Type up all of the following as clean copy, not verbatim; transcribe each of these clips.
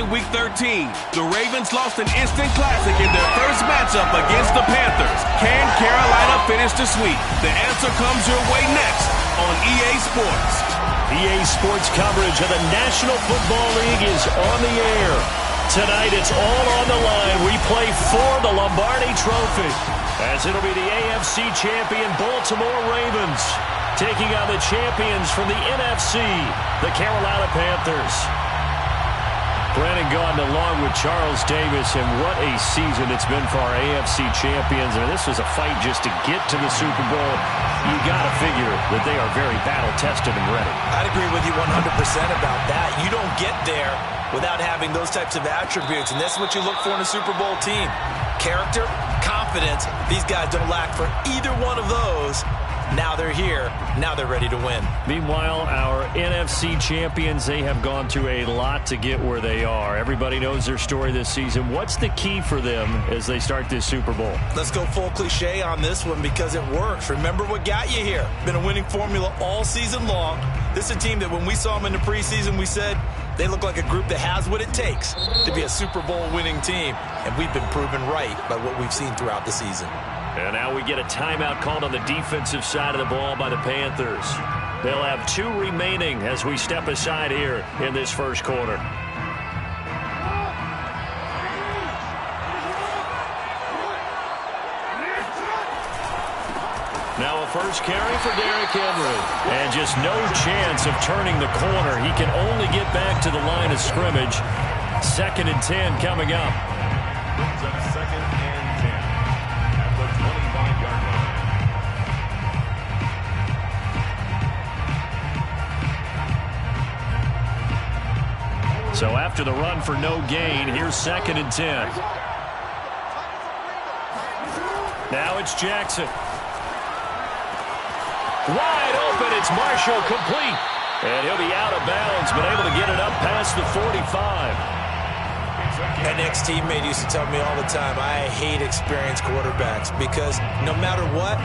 Week 13, the Ravens lost an instant classic in their first matchup against the Panthers. Can Carolina finish the sweep? The answer comes your way next on EA Sports. EA Sports coverage of the National Football League is on the air. Tonight, it's all on the line. We play for the Lombardi Trophy, as it'll be the AFC champion Baltimore Ravens taking on the champions from the NFC, the Carolina Panthers. Brandon Gaudin along with Charles Davis, and what a season it's been for our AFC champions. I mean, this was a fight just to get to the Super Bowl. You got to figure that they are very battle-tested and ready. I'd agree with you 100% about that. You don't get there without having those types of attributes, and that's what you look for in a Super Bowl team. Character, confidence. These guys don't lack for either one of those. Now they're here. Now they're ready to win. Meanwhile, our NFC champions, they have gone through a lot to get where they are. Everybody knows their story this season. What's the key for them as they start this Super Bowl? Let's go full cliche on this one because it works. Remember what got you here. Been a winning formula all season long. This is a team that when we saw them in the preseason, we said they look like a group that has what it takes to be a Super Bowl winning team. And we've been proven right by what we've seen throughout the season. And now we get a timeout called on the defensive side of the ball by the Panthers. They'll have 2 remaining as we step aside here in this first quarter. Now a first carry for Derrick Henry. And just no chance of turning the corner. He can only get back to the line of scrimmage. 2nd and 10 coming up. Brings up 2nd and 10 at the 25-yard line. So after the run for no gain, here's 2nd and 10. Now it's Jackson. Wide open, it's Marshall, complete. And he'll be out of bounds, but able to get it up past the 45. An ex-teammate used to tell me all the time, I hate experienced quarterbacks because no matter what,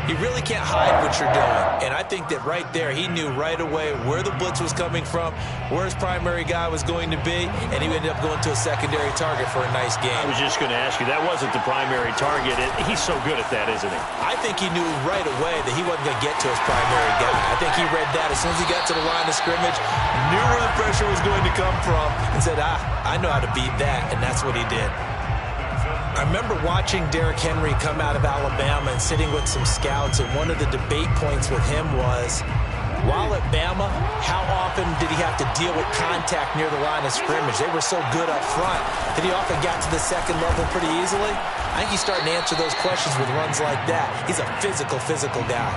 you really can't hide what you're doing. And I think that right there, he knew right away where the blitz was coming from, where his primary guy was going to be, and he ended up going to a secondary target for a nice game. I was just going to ask you, that wasn't the primary target. He's so good at that, isn't he? I think he knew right away that he wasn't going to get to his primary guy. I think he read that as soon as he got to the line of scrimmage, knew where the pressure was going to come from, and said, I know how to beat that, and that's what he did. I remember watching Derrick Henry come out of Alabama and sitting with some scouts, and one of the debate points with him was, while at Bama, how often did he have to deal with contact near the line of scrimmage? They were so good up front that he often got to the second level pretty easily. I think he's starting to answer those questions with runs like that. He's a physical guy.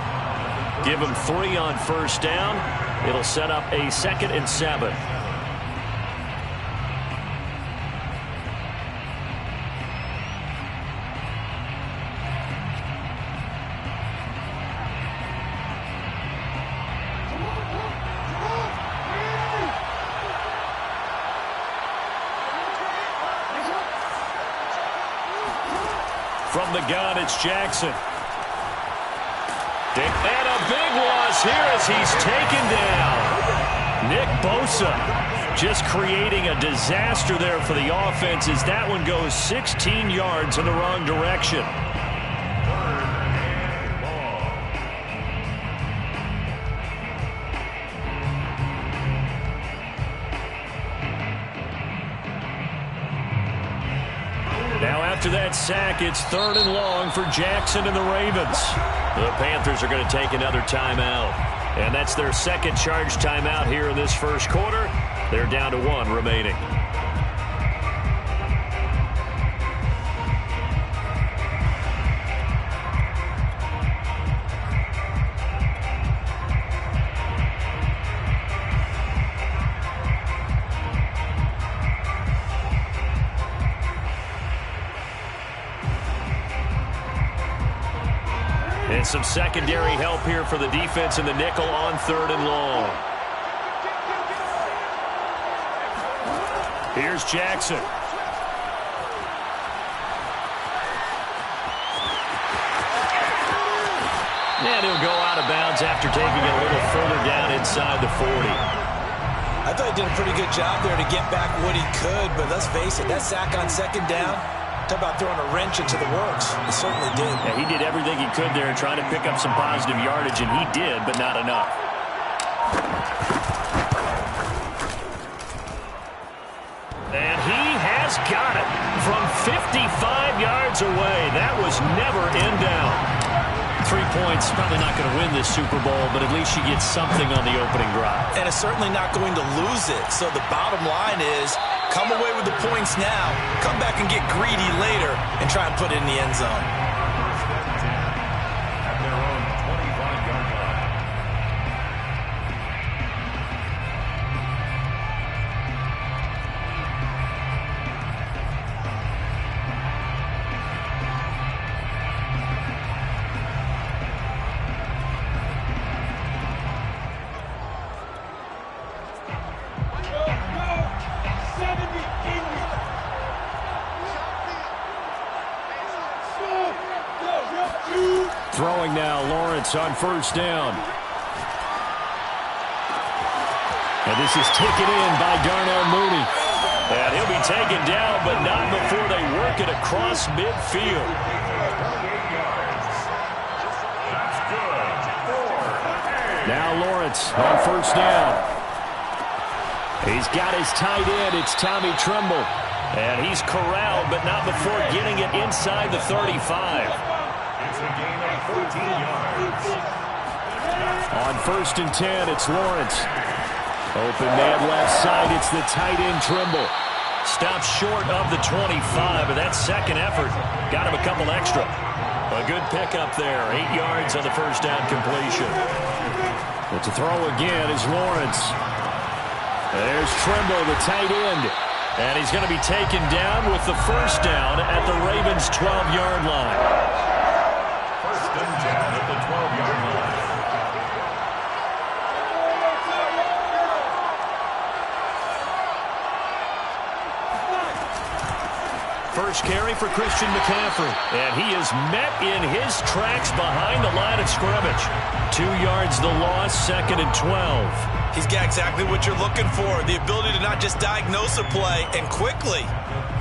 Give him 3 on first down. It'll set up a 2nd and 7. From the gun, it's Jackson. And a big loss here as he's taken down. Nick Bosa just creating a disaster there for the offense as that one goes 16 yards in the wrong direction. Now after that sack, it's 3rd and long for Jackson and the Ravens. The Panthers are going to take another timeout. And that's their 2nd charge timeout here in this first quarter. They're down to 1 remaining. And some secondary help here for the defense in the nickel on 3rd and long. Here's Jackson. And he'll go out of bounds after taking it a little further down inside the 40. I thought he did a pretty good job there to get back what he could, but let's face it, that sack on second down, talk about throwing a wrench into the works. It certainly did. Yeah, he did everything he could there trying to pick up some positive yardage, and he did, but not enough. And he has got it from 55 yards away. That was never in down. 3 points, probably not going to win this Super Bowl, but at least you get something on the opening drive. And it's certainly not going to lose it. So the bottom line is, come away with the points now, come back and get greedy later, and try and put it in the end zone. First and 10 at their own 25-yard line. Throwing now, Lawrence on first down. And this is taken in by Darnell Mooney. And he'll be taken down, but not before they work it across midfield. Now Lawrence on first down. He's got his tight end. It's Tommy Tremble. And he's corralled, but not before getting it inside the 35. It's a gain of 14 yards. On first and 10, it's Lawrence. Open man left side, it's the tight end Trimble. Stops short of the 25, but that second effort got him a couple extra. A good pickup there, 8 yards on the first down completion. But to throw again is Lawrence. There's Trimble, the tight end. And he's going to be taken down with the first down at the Ravens' 12-yard line. First and 10 at the 12-yard line. First carry for Christian McCaffrey. And he is met in his tracks behind the line of scrimmage. 2 yards the loss, second and 12. He's got exactly what you're looking for, the ability to not just diagnose a play and quickly,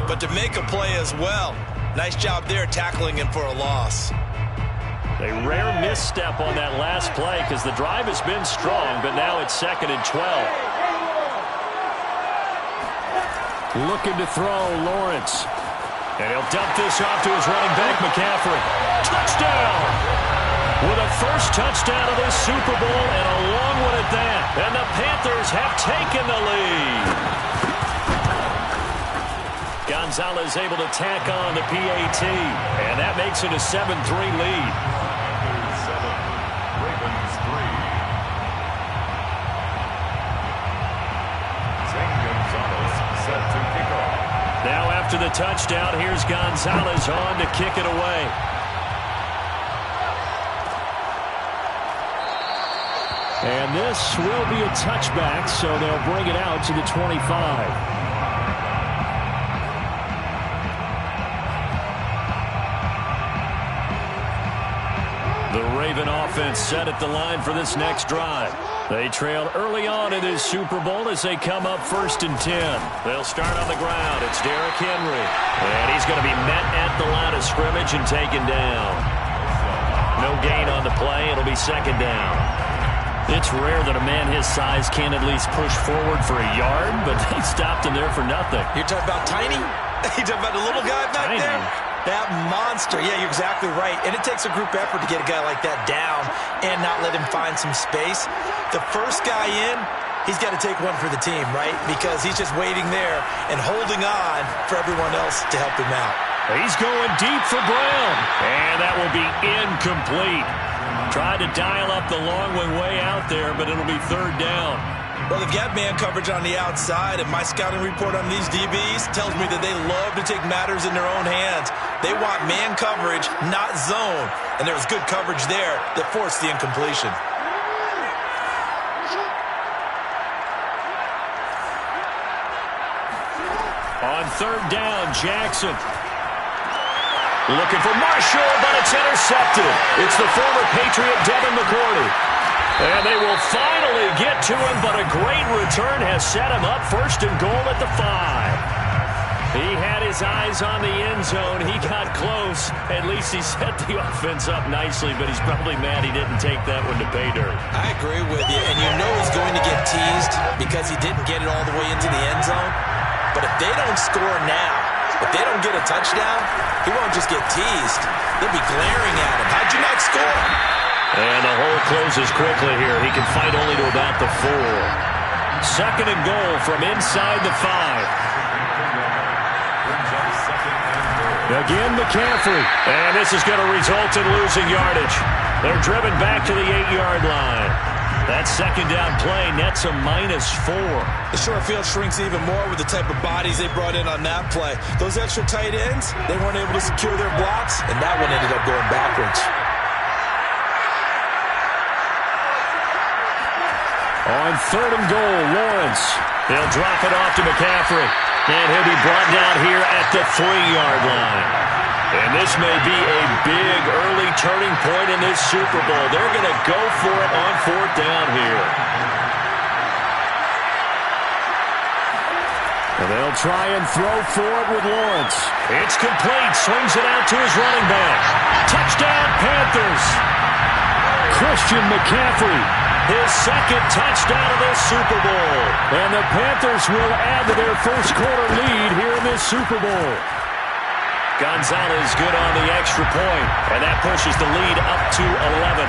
but to make a play as well. Nice job there tackling him for a loss. A rare misstep on that last play because the drive has been strong, but now it's second and 12. Looking to throw, Lawrence. And he'll dump this off to his running back, McCaffrey. Touchdown! With a first touchdown of this Super Bowl and a long one at that. And the Panthers have taken the lead. Gonzalez able to tack on the PAT. And that makes it a 7-3 lead. Panthers 7, Ravens 3. Zane Gonzalez set to kick off. Now after the touchdown, here's Gonzalez on to kick it away. And this will be a touchback, so they'll bring it out to the 25. The Raven offense set at the line for this next drive. They trail early on in this Super Bowl as they come up first and 10. They'll start on the ground. It's Derrick Henry. And he's going to be met at the line of scrimmage and taken down. No gain on the play. It'll be second down. It's rare that a man his size can't at least push forward for a yard, but they stopped him there for nothing. You're talking about tiny? You're talking about the little guy back Tiny. there? That monster. Yeah, you're exactly right. And it takes a group effort to get a guy like that down and not let him find some space. The first guy in, he's got to take one for the team, right? Because he's just waiting there and holding on for everyone else to help him out. He's going deep for Brown. And that will be incomplete. Tried to dial up the long one way out there, but it'll be third down. Well, they've got man coverage on the outside, and my scouting report on these DBs tells me that they love to take matters in their own hands. They want man coverage, not zone. And there was good coverage there that forced the incompletion. On third down, Jackson. Looking for Marshall, but it's intercepted. It's the former Patriot Devin McCourty. And they will finally get to him, but a great return has set him up 1st and goal at the 5. He had his eyes on the end zone. He got close. At least he set the offense up nicely, but he's probably mad he didn't take that one to pay dirt. I agree with you, and you know he's going to get teased because he didn't get it all the way into the end zone. But if they don't score now, if they don't get a touchdown, he won't just get teased. They'll be glaring at him. How'd you not score? And the hole closes quickly here. He can fight only to about the 4. 2nd and goal from inside the 5. Again, McCaffrey. And this is going to result in losing yardage. They're driven back to the 8-yard line. That 2nd down play nets a -4. The short field shrinks even more with the type of bodies they brought in on that play. Those extra tight ends, they weren't able to secure their blocks, and that one ended up going backwards. On 3rd and goal, Lawrence. He'll drop it off to McCaffrey. And he'll be brought down here at the 3-yard line. And this may be a big early turning point in this Super Bowl. They're going to go for it on 4th down here. And they'll try and throw for it with Lawrence. It's complete. Swings it out to his running back. Touchdown, Panthers. Christian McCaffrey. His 2nd touchdown of this Super Bowl. And the Panthers will add to their 1st quarter lead here in this Super Bowl. Gonzalez good on the extra point, and that pushes the lead up to 11.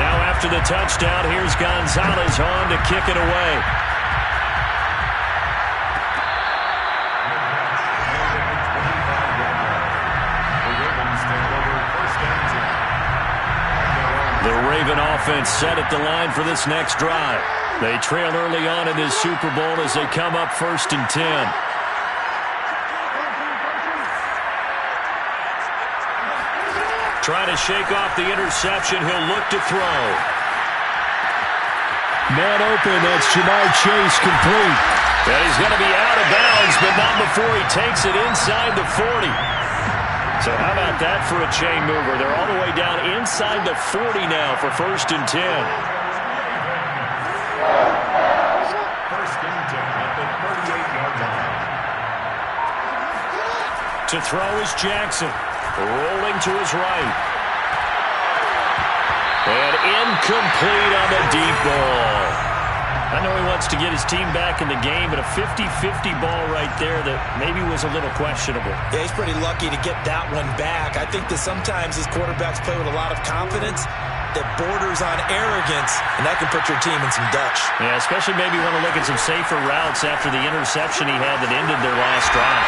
Now after the touchdown, here's Gonzalez on to kick it away. The Raven offense set at the line for this next drive. They trail early on in this Super Bowl as they come up 1st and 10. Trying to shake off the interception. He'll look to throw. Man open. That's Jamar Chase complete. And he's going to be out of bounds, but not before he takes it inside the 40. So how about that for a chain mover? They're all the way down inside the 40 now for 1st and 10. 1st and 10 at the 38-yard line. To throw is Jackson. Rolling to his right. And incomplete on the deep ball. I know he wants to get his team back in the game, but a 50-50 ball right there that maybe was a little questionable. Yeah, he's pretty lucky to get that one back. I think that sometimes his quarterbacks play with a lot of confidence that borders on arrogance, and that can put your team in some Dutch. Yeah, especially maybe want to look at some safer routes after the interception he had that ended their last drive.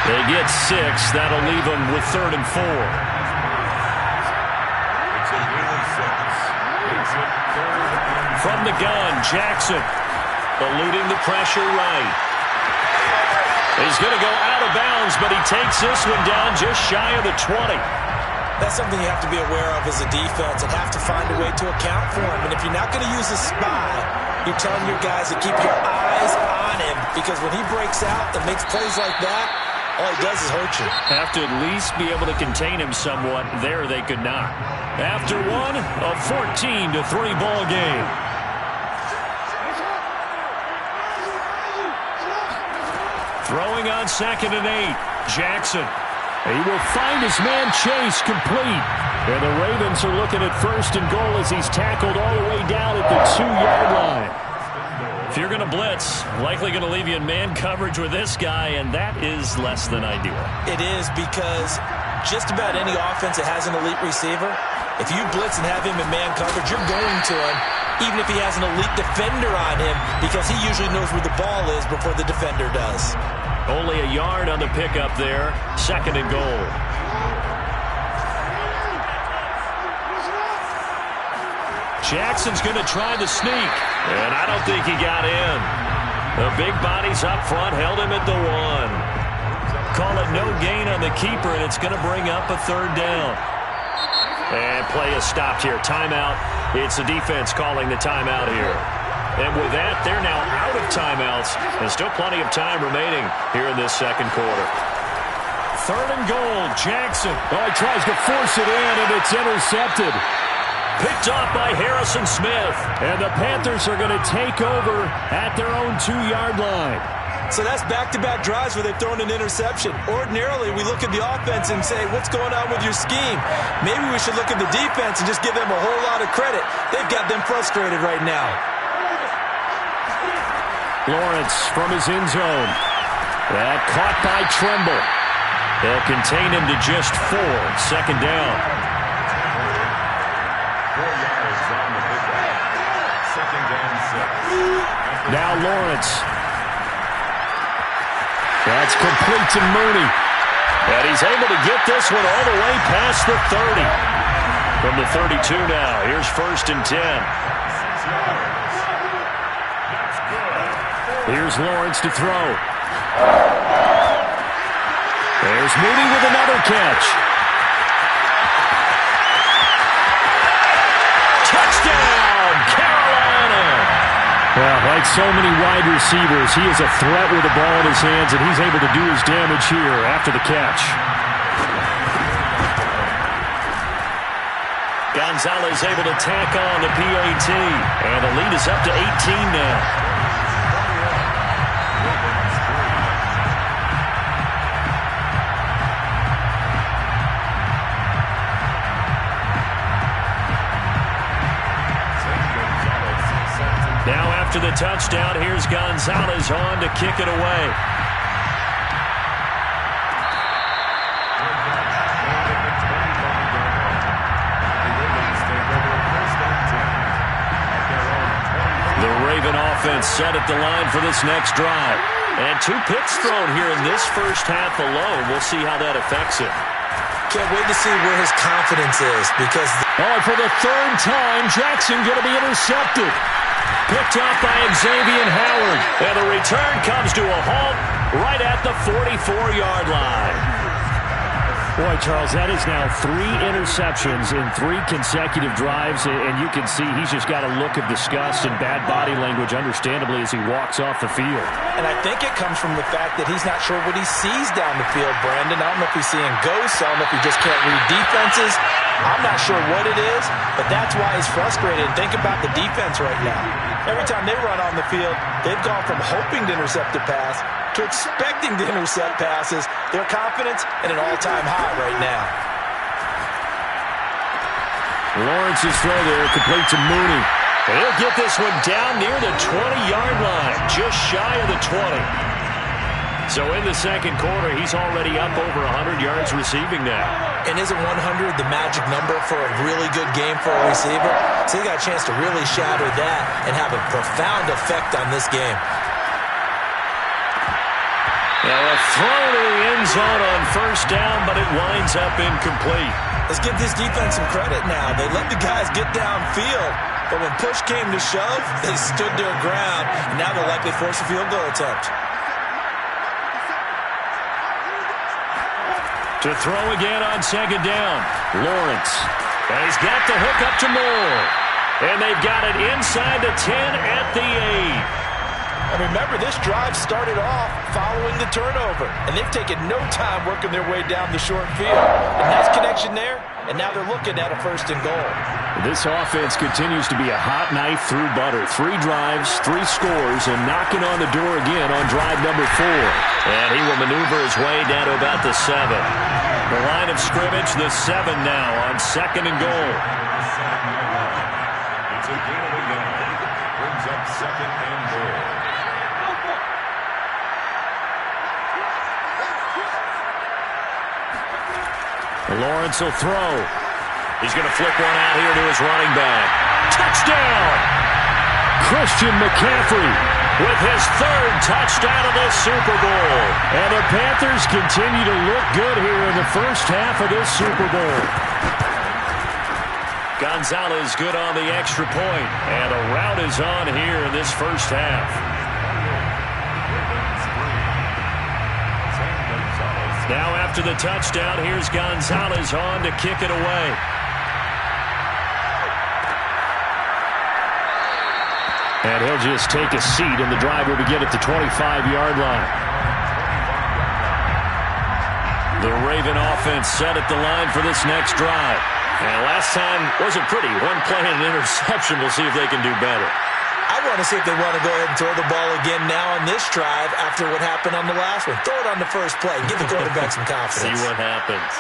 They get 6. That'll leave them with 3rd and 4. It's a gain of 6. Makes it 3rd and 4. From the gun, Jackson eluding the pressure right. He's going to go out of bounds, but he takes this one down just shy of the 20. That's something you have to be aware of as a defense and have to find a way to account for him. And if you're not going to use a spy, you're telling your guys to keep your eyes on him, because when he breaks out and makes plays like that, all he does is hurt you. Have to at least be able to contain him somewhat. There they could not. After one, a 14-3 ball game. Throwing on 2nd and 8. Jackson. He will find his man Chase complete. And the Ravens are looking at 1st and goal as he's tackled all the way down at the 2-yard line. If you're going to blitz, likely going to leave you in man coverage with this guy, and that is less than ideal. It is, because just about any offense that has an elite receiver, if you blitz and have him in man coverage, you're going to him, even if he has an elite defender on him, because he usually knows where the ball is before the defender does. Only a yard on the pickup there. 2nd and goal. Jackson's going to try the sneak, and I don't think he got in. The big bodies up front held him at the 1. Call it no gain on the keeper, and it's going to bring up a 3rd down. And play is stopped here. Timeout. It's the defense calling the timeout here. And with that, they're now out of timeouts. There's still plenty of time remaining here in this 2nd quarter. 3rd and goal. Jackson. Oh, he tries to force it in, and it's intercepted. Picked off by Harrison Smith. And the Panthers are going to take over at their own 2-yard line. So that's back-to-back drives where they've thrown an interception. Ordinarily, we look at the offense and say, what's going on with your scheme? Maybe we should look at the defense and just give them a whole lot of credit. They've got them frustrated right now. Lawrence from his end zone. That caught by Tremble. They'll contain him to just 4. 2nd down. 4 yards on the pickup. 2nd and 6. Now Lawrence. That's complete to Mooney. And he's able to get this one all the way past the 30. From the 32 now. Here's 1st and 10. Here's Lawrence to throw. There's Mooney with another catch. Touchdown, Carolina! Well, like so many wide receivers, he is a threat with the ball in his hands, and he's able to do his damage here after the catch. Gonzalez able to tack on the PAT, and the lead is up to 18 now. Now after the touchdown, here's Gonzalez on to kick it away. The Raven offense set at the line for this next drive. And 2 picks thrown here in this first half alone. We'll see how that affects him. Can't wait to see where his confidence is because... Oh, for the 3rd time, Jackson going to be intercepted. Picked off by Xavier Howard. And the return comes to a halt right at the 44-yard line. Boy, Charles, that is now 3 interceptions in 3 consecutive drives, and you can see he's just got a look of disgust and bad body language, understandably, as he walks off the field. And I think it comes from the fact that he's not sure what he sees down the field, Brandon. I don't know if he's seeing ghosts. I don't know if he just can't read defenses. I'm not sure what it is, but that's why he's frustrated. And think about the defense right now. Every time they run on the field, they've gone from hoping to intercept a pass to expecting to intercept passes. Their confidence at an all-time high right now. Lawrence's throw there, complete to Mooney. He'll get this one down near the 20-yard line, just shy of the 20. So in the 2nd quarter, he's already up over 100 yards receiving now. And isn't 100 the magic number for a really good game for a receiver? So he got a chance to really shatter that and have a profound effect on this game. Now a throw to the end zone on 1st down, but it winds up incomplete. Let's give this defense some credit now. They let the guys get downfield, but when push came to shove, they stood their ground, and now they'll likely force a field goal attempt. To throw again on 2nd down, Lawrence. And he's got the hook up to Moore. And they've got it inside the 10 at the 8. And remember, this drive started off following the turnover. And they've taken no time working their way down the short field. A nice connection there, and now they're looking at a 1st and goal. This offense continues to be a hot knife through butter. 3 drives, 3 scores, and knocking on the door again on drive number 4. And he will maneuver his way down to about the 7. The line of scrimmage, the 7 now on 2nd and goal. It's a gain of a yard. Brings up 2nd and goal. Lawrence will throw. He's going to flip one out here to his running back. Touchdown! Christian McCaffrey with his 3rd touchdown of the Super Bowl. And the Panthers continue to look good here in the first half of this Super Bowl. Gonzalez good on the extra point. And a rout is on here in this first half. Now after the touchdown, here's Gonzalez on to kick it away. And he'll just take a seat, and the drive will begin at the 25-yard line. The Raven offense set at the line for this next drive. And last time wasn't pretty. One play and an interception. We'll see if they can do better. I want to see if they want to go ahead and throw the ball again now on this drive after what happened on the last one. Throw it on the first play. Give the quarterback some confidence. See what happens.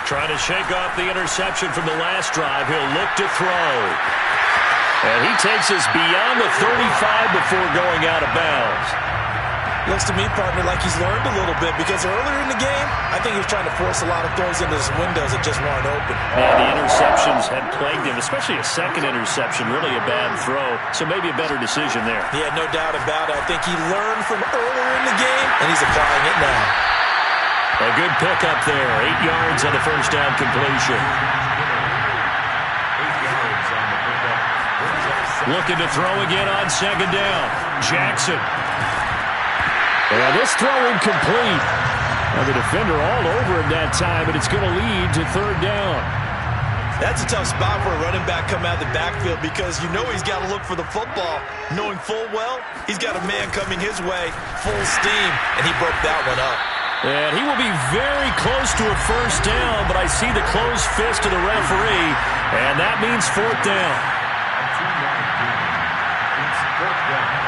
Trying to shake off the interception from the last drive. He'll look to throw. And he takes us beyond the 35 before going out of bounds. Looks to me, partner, like he's learned a little bit because earlier in the game, I think he was trying to force a lot of throws into some windows that just weren't open. Yeah, the interceptions had plagued him, especially a second interception, really a bad throw. So maybe a better decision there. Yeah, no doubt about it. I think he learned from earlier in the game, and he's applying it now. A good pickup there. 8 yards on the first down completion. 8 yards on the pickup. Looking to throw again on second down. Jackson. And this throw incomplete. Now the defender all over him that time, but it's going to lead to third down. That's a tough spot for a running back coming out of the backfield because you know he's got to look for the football, knowing full well he's got a man coming his way, full steam, and he broke that one up. And he will be very close to a first down, but I see the closed fist of the referee, and that means fourth down. It's fourth down.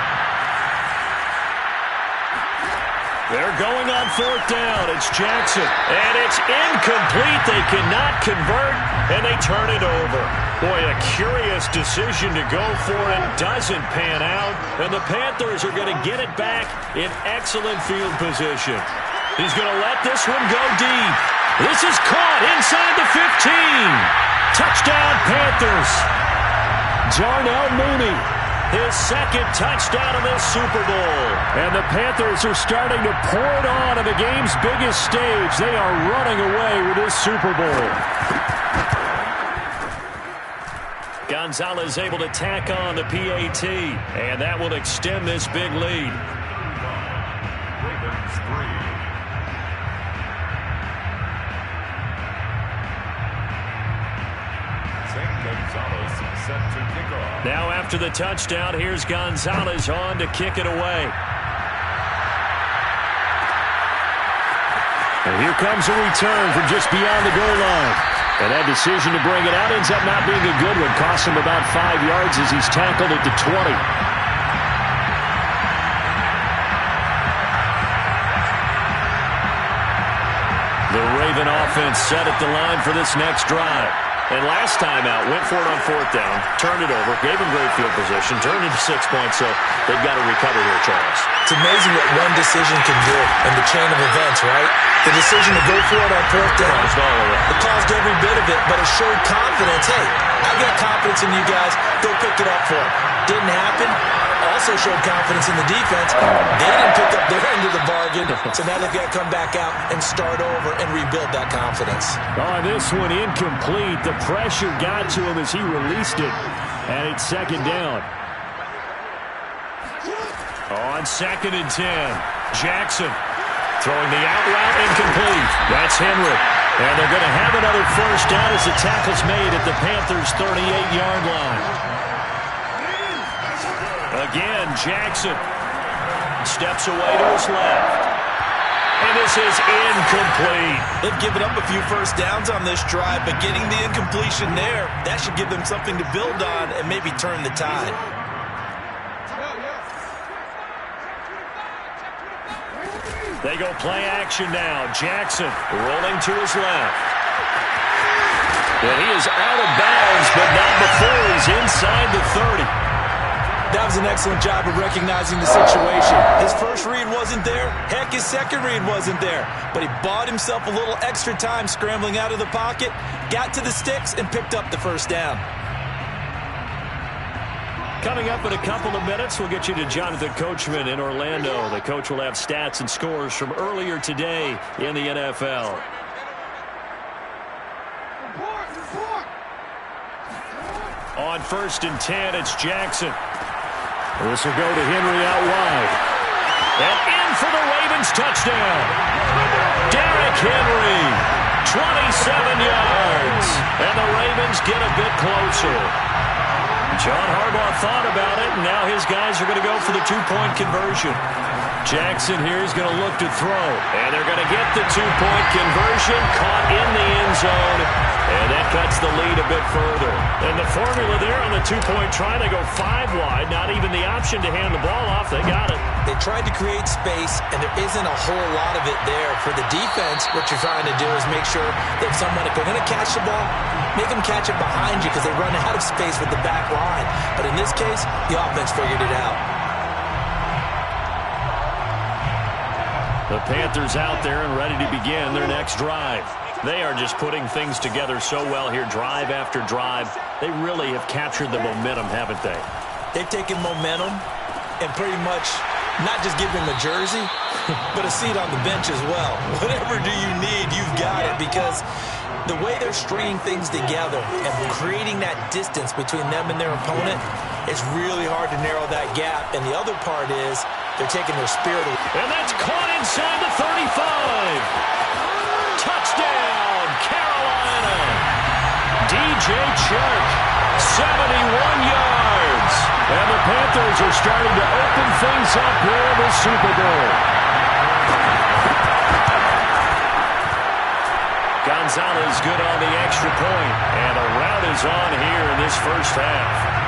They're going on fourth down. It's Jackson. And it's incomplete. They cannot convert, and they turn it over. Boy, a curious decision to go for it. Doesn't pan out. And the Panthers are going to get it back in excellent field position. He's going to let this one go deep. This is caught inside the 15. Touchdown, Panthers. Darnell Mooney. His second touchdown of this Super Bowl. And the Panthers are starting to pour it on the game's biggest stage. They are running away with this Super Bowl. Gonzalez able to tack on the PAT. And that will extend this big lead. Ravens 3. Gonzalez set to kick off. Now after the touchdown, here's Gonzalez on to kick it away. And here comes a return from just beyond the goal line. And that decision to bring it out ends up not being a good one. Costs him about 5 yards as he's tackled at the 20. The Raven offense set at the line for this next drive. And last time out, went for it on fourth down, turned it over, gave him great field position, turned it to 6 points, so they've got to recover here, Charles. It's amazing what one decision can do in the chain of events, right? The decision to go for it on fourth down, it caused every bit of it, but it showed confidence. Hey, I got confidence in you guys. Go pick it up for it. Didn't happen. Also showed confidence in the defense. They didn't pick up their end of the bargain, so now they've got to come back out and start over and rebuild that confidence. Oh, this one incomplete. The pressure got to him as he released it, and it's second down. On 2nd and 10, Jackson throwing the out route incomplete. That's Henry. And they're going to have another first down as the tackle's made at the Panthers' 38-yard line. Again, Jackson steps away to his left. And this is incomplete. They've given up a few first downs on this drive, but getting the incompletion there, that should give them something to build on and maybe turn the tide. They go play action now. Jackson rolling to his left. And he is out of bounds, but not before he's inside the 30. That was an excellent job of recognizing the situation. His first read wasn't there. Heck, his second read wasn't there. But he bought himself a little extra time scrambling out of the pocket, got to the sticks, and picked up the first down. Coming up in a couple of minutes, we'll get you to Jonathan Coachman in Orlando. The coach will have stats and scores from earlier today in the NFL. On 1st and 10, it's Jackson. This will go to Henry out wide. And in for the Ravens touchdown. Derrick Henry, 27 yards. And the Ravens get a bit closer. John Harbaugh thought about it, and now his guys are going to go for the two-point conversion. Jackson here is going to look to throw, and they're going to get the two-point conversion, caught in the end zone, and that cuts the lead a bit further. And the formula there on the two-point try, they go 5 wide, not even the option to hand the ball off. They got it. They tried to create space, and there isn't a whole lot of it there. For the defense, what you're trying to do is make sure that someone, if they're going to catch the ball, make them catch it behind you because they run out of space with the back line. But in this case, the offense figured it out. The Panthers out there and ready to begin their next drive. They are just putting things together so well here, drive after drive. They really have captured the momentum, haven't they? They've taken momentum and pretty much not just give them a jersey, but a seat on the bench as well. Whatever do you need, you've got it, because the way they're stringing things together and creating that distance between them and their opponent, it's really hard to narrow that gap. And the other part is they're taking their spirit away. And that's caught inside the 35. Touchdown, Carolina. DJ Chark, 71 yards. And the Panthers are starting to open things up here in the Super Bowl. Gonzalez good on the extra point. And a rout is on here in this first half.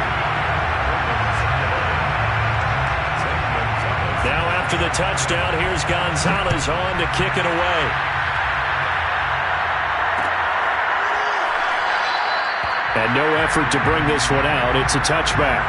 Now after the touchdown, here's Gonzalez on to kick it away. And no effort to bring this one out. It's a touchback.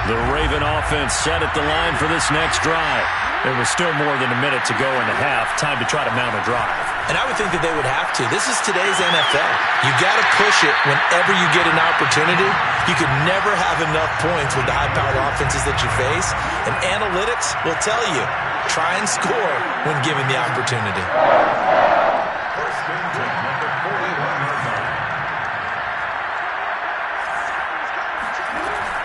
The Raven offense set at the line for this next drive. There was still more than a minute to go in the half. Time to try to mount a drive. And I would think that they would have to. This is today's NFL. You got to push it whenever you get an opportunity. You could never have enough points with the high-powered offenses that you face. And analytics will tell you, try and score when given the opportunity.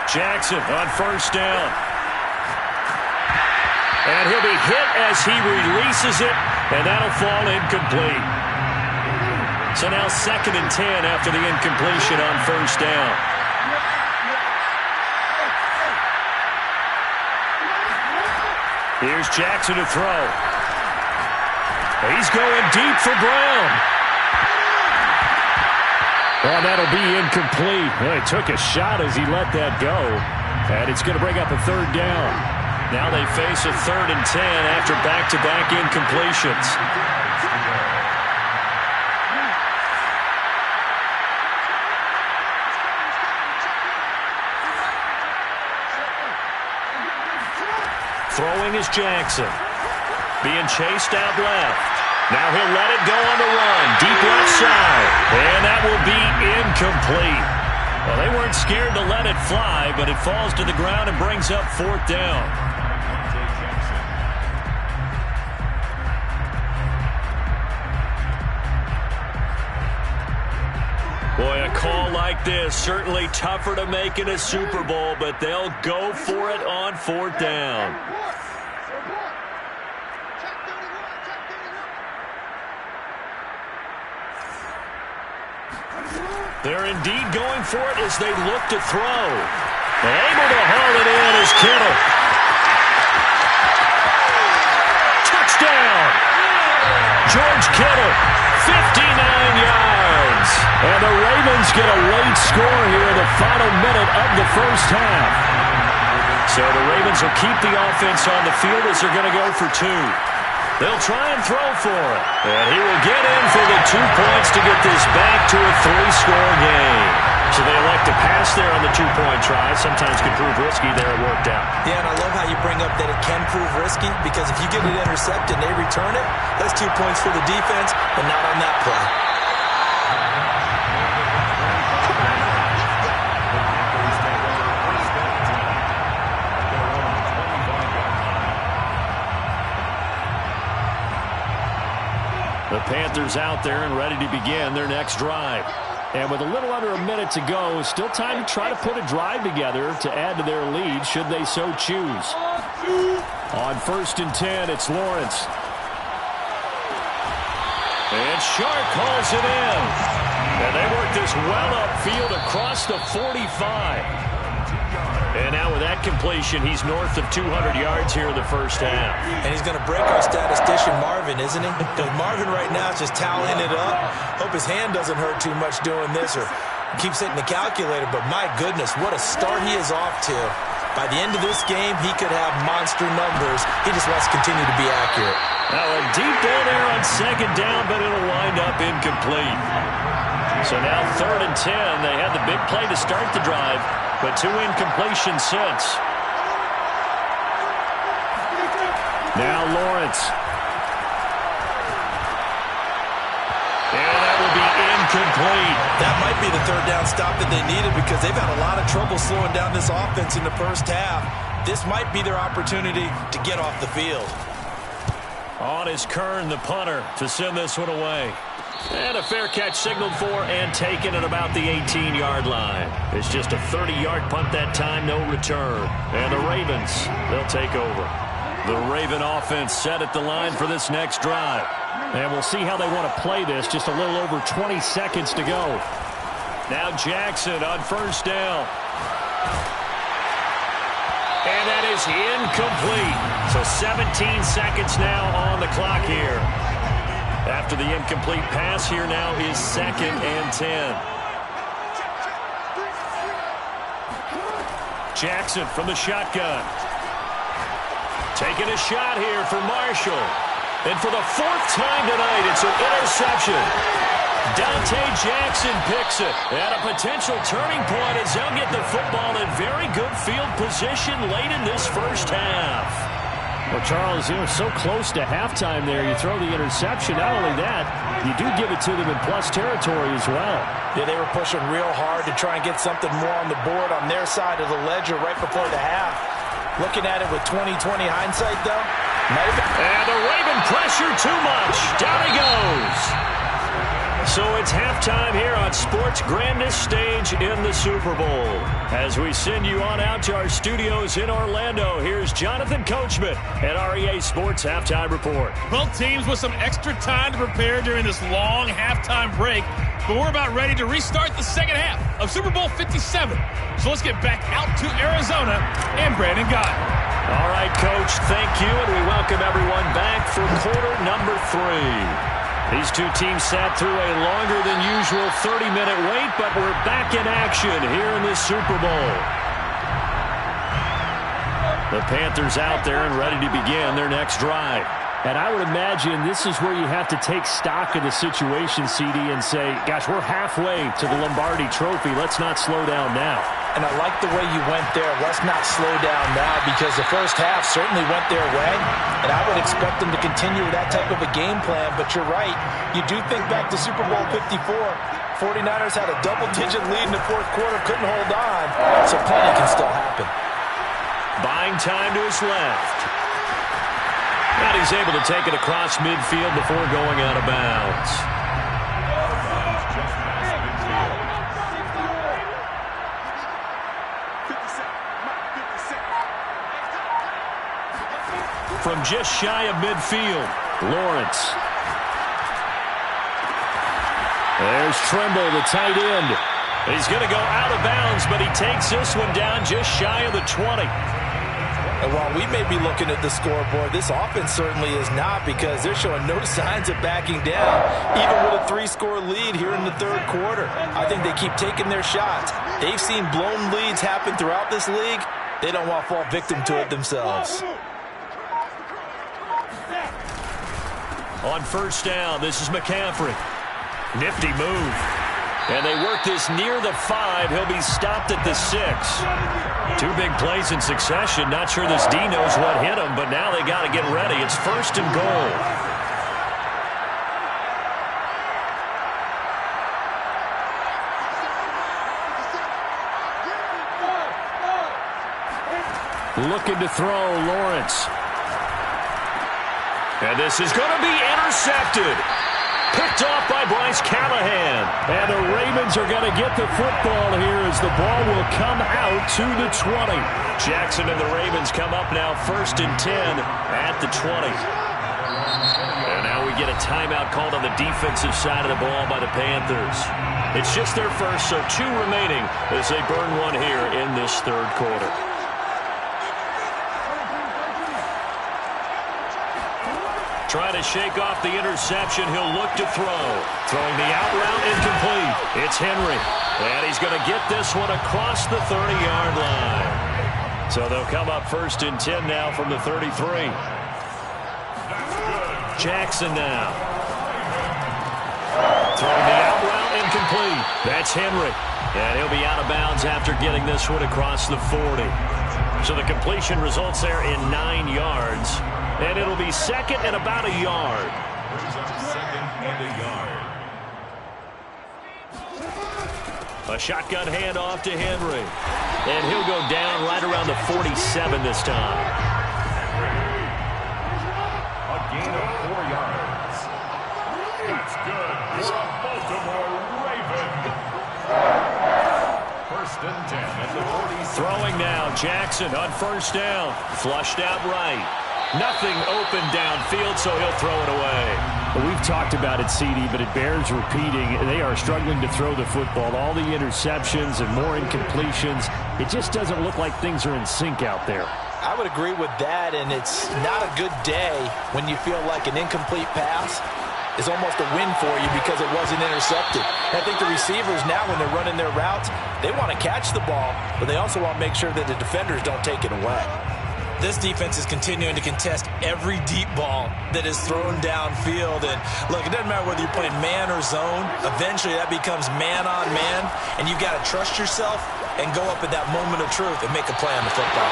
Jackson on first down. And he'll be hit as he releases it, and that'll fall incomplete. So now 2nd and 10 after the incompletion on first down. Here's Jackson to throw. He's going deep for Brown. Oh, that'll be incomplete. Well, he took a shot as he let that go. And it's going to bring up a 3rd down. Now they face a 3rd and 10 after back-to-back incompletions. Throwing is Jackson. Being chased out left. Now he'll let it go on the run. Deep left side. And that will be incomplete. Well, they weren't scared to let it fly, but it falls to the ground and brings up 4th down. Boy, a call like this, certainly tougher to make in a Super Bowl, but they'll go for it on 4th down. They're indeed going for it as they look to throw. Able to haul it in is Kittle. Touchdown! George Kittle, 59 yards. And the Ravens get a late score here in the final minute of the first half. So the Ravens will keep the offense on the field as they're going to go for 2. They'll try and throw for it. And he will get in for the 2 points to get this back to a 3-score game. So they elect to pass there on the 2-point try. Sometimes can prove risky. There it worked out. Yeah, and I love how you bring up that it can prove risky, because if you get it intercepted and they return it, that's 2 points for the defense, but not on that play. The Panthers out there and ready to begin their next drive. And with a little under a minute to go, still time to try to put a drive together to add to their lead should they so choose. On 1st and 10, it's Lawrence. And Sharp calls it in. And they work this well upfield across the 45. And now with that completion, he's north of 200 yards here in the first half. And he's going to break our statistician Marvin, isn't he? Because Marvin right now is just tallying it up. Hope his hand doesn't hurt too much doing this or keeps hitting the calculator. But my goodness, what a start he is off to. By the end of this game, he could have monster numbers. He just wants to continue to be accurate. Now a deep ball there on 2nd down, but it'll wind up incomplete. So now 3rd and 10. They had the big play to start the drive, but 2 incompletions since. Now Lawrence. And that will be incomplete. That might be the 3rd down stop that they needed because they've had a lot of trouble slowing down this offense in the first half. This might be their opportunity to get off the field. On is Kern, the punter, to send this one away. And a fair catch signaled for and taken at about the 18-yard line. It's just a 30-yard punt that time, no return. And the Ravens, they'll take over. The Raven offense set at the line for this next drive. And we'll see how they want to play this. Just a little over 20 seconds to go. Now Jackson on 1st down. And that is incomplete. So 17 seconds now on the clock here. After the incomplete pass, here now is 2nd and 10. Jackson from the shotgun. Taking a shot here for Marshall. And for the 4th time tonight, it's an interception. Dante Jackson picks it. And a potential turning point as they'll get the football in very good field position late in this first half. Well, Charles, so close to halftime there. You throw the interception. Not only that, you do give it to them in plus territory as well. Yeah, they were pushing real hard to try and get something more on the board on their side of the ledger right before the half. Looking at it with 20/20 hindsight, though. And the Raven pressure too much. Down he goes. So it's halftime here on sports' grandest stage in the Super Bowl. As we send you on out to our studios in Orlando, here's Jonathan Coachman at REA Sports Halftime Report. Both teams with some extra time to prepare during this long halftime break, but we're about ready to restart the second half of Super Bowl 57. So let's get back out to Arizona and Brandon Guy. All right, Coach, thank you, and we welcome everyone back for quarter number 3. These two teams sat through a longer than usual 30-minute wait, but we're back in action here in the Super Bowl. The Panthers out there and ready to begin their next drive. And I would imagine this is where you have to take stock of the situation, CD, and say, gosh, we're halfway to the Lombardi Trophy. Let's not slow down now. And I like the way you went there. Let's not slow down now because the first half certainly went their way. And I would expect them to continue with that type of a game plan. But you're right. You do think back to Super Bowl 54. 49ers had a double-digit lead in the 4th quarter, couldn't hold on. So plenty can still happen. Buying time to his left. And he's able to take it across midfield before going out of bounds. From just shy of midfield, Lawrence. There's Trimble, the tight end. He's going to go out of bounds, but he takes this one down just shy of the 20. And while we may be looking at the scoreboard, this offense certainly is not because they're showing no signs of backing down, even with a 3-score lead here in the 3rd quarter. I think they keep taking their shots. They've seen blown leads happen throughout this league. They don't want to fall victim to it themselves. On 1st down, this is McCaffrey. Nifty move. And they work this near the 5. He'll be stopped at the 6. 2 big plays in succession. Not sure this D knows what hit him, but now they got to get ready. It's 1st and goal. Looking to throw, Lawrence. And this is going to be intercepted. Picked off by Bryce Callahan. And the Ravens are going to get the football here as the ball will come out to the 20. Jackson and the Ravens come up now 1st and 10 at the 20. And now we get a timeout called on the defensive side of the ball by the Panthers. It's just their first, so 2 remaining as they burn one here in this 3rd quarter. Trying to shake off the interception. He'll look to throw. Throwing the out route incomplete. It's Henry. And he's going to get this one across the 30-yard line. So they'll come up 1st and 10 now from the 33. Jackson now. Throwing the out route incomplete. That's Henry. And he'll be out of bounds after getting this one across the 40. So the completion results there in 9 yards. And it'll be 2nd and about a yard. Brings up 2nd and a yard. A shotgun handoff to Henry. And he'll go down right around the 47 this time. A gain of 4 yards. That's good for a Baltimore Raven. 1st and 10 at the 47. Throwing now, Jackson on 1st down. Flushed out right. Nothing open downfield, so he'll throw it away. Well, we've talked about it, CD, but it bears repeating. They are struggling to throw the football. All the interceptions and more incompletions. It just doesn't look like things are in sync out there. I would agree with that, and it's not a good day when you feel like an incomplete pass is almost a win for you because it wasn't intercepted. And I think the receivers now, when they're running their routes, they want to catch the ball, but they also want to make sure that the defenders don't take it away. This defense is continuing to contest every deep ball that is thrown downfield. And look, it doesn't matter whether you're playing man or zone. Eventually, that becomes man on man, and you've got to trust yourself and go up at that moment of truth and make a play on the football.